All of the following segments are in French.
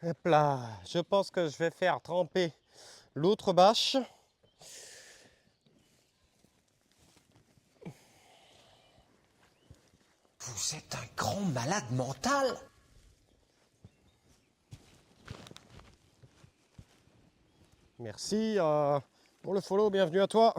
Hop là, je pense que je vais faire tremper l'autre bâche. Vous êtes un grand malade mental. Merci pour le follow, bienvenue à toi.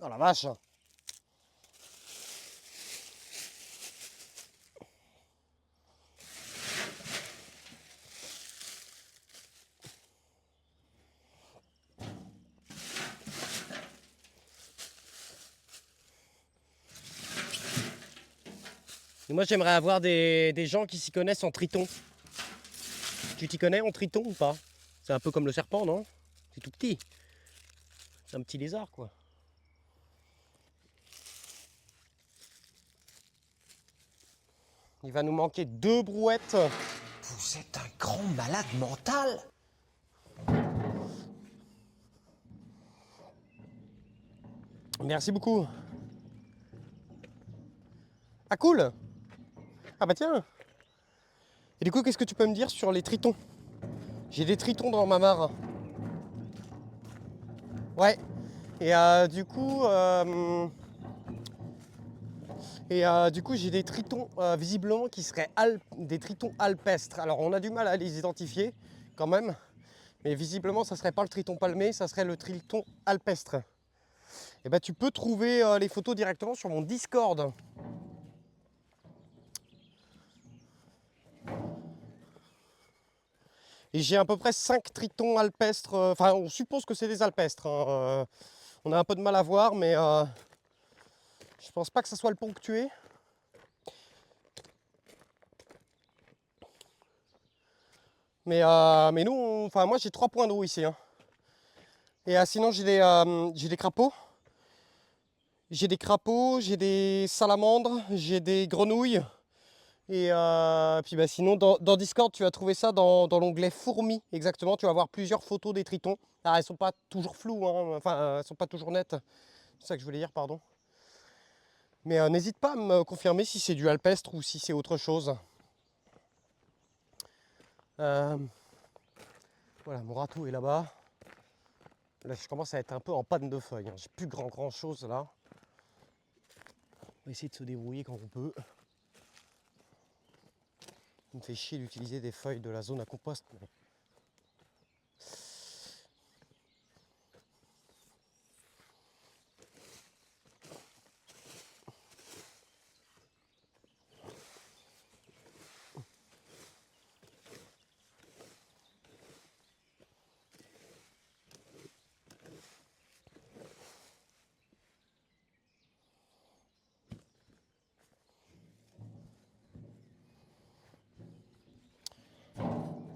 Oh la vache. Et moi j'aimerais avoir des gens qui s'y connaissent en triton. Tu t'y connais en triton ou pas? C'est un peu comme le serpent, non? C'est tout petit. C'est un petit lézard quoi. Il va nous manquer 2 brouettes. Vous êtes un grand malade mental. Merci beaucoup. Ah cool. Ah bah tiens. Et du coup qu'est-ce que tu peux me dire sur les tritons? J'ai des tritons dans ma mare. Ouais. Et du coup, j'ai des tritons visiblement qui seraient des tritons alpestres. Alors, on a du mal à les identifier quand même, mais visiblement, ça serait pas le triton palmé, ça serait le triton alpestre. Et ben, tu peux trouver les photos directement sur mon Discord. Et j'ai à peu près 5 tritons alpestres. Enfin, on suppose que c'est des alpestres, hein. On a un peu de mal à voir, mais je pense pas que ça soit le ponctué. Mais nous, enfin moi j'ai 3 points d'eau ici, hein. Et sinon j'ai des crapauds. J'ai des crapauds, j'ai des salamandres, j'ai des grenouilles. Et puis bah, sinon dans Discord tu vas trouver ça dans l'onglet fourmis. Exactement, tu vas voir plusieurs photos des tritons. Alors elles sont pas toujours floues, hein. Enfin elles sont pas toujours nettes. C'est ça que je voulais dire, pardon. Mais n'hésite pas à me confirmer si c'est du alpestre ou si c'est autre chose. Euh, voilà, mon râteau est là-bas. Là, je commence à être un peu en panne de feuilles, hein. J'ai plus grand chose là. On va essayer de se débrouiller quand on peut. Il me fait chier d'utiliser des feuilles de la zone à compost.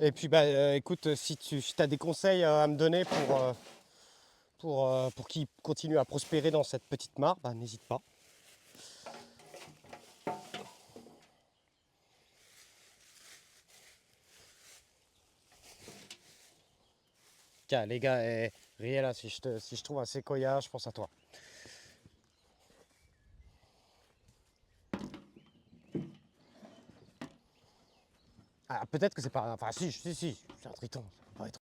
Et puis bah écoute, si tu as des conseils à me donner pour qu'ils continuent à prospérer dans cette petite mare, bah n'hésite pas. Tiens les gars, riez là, si je trouve un séquoia, je pense à toi. Ah, peut-être que c'est pas. Enfin si, c'est un triton. Ça peut pas être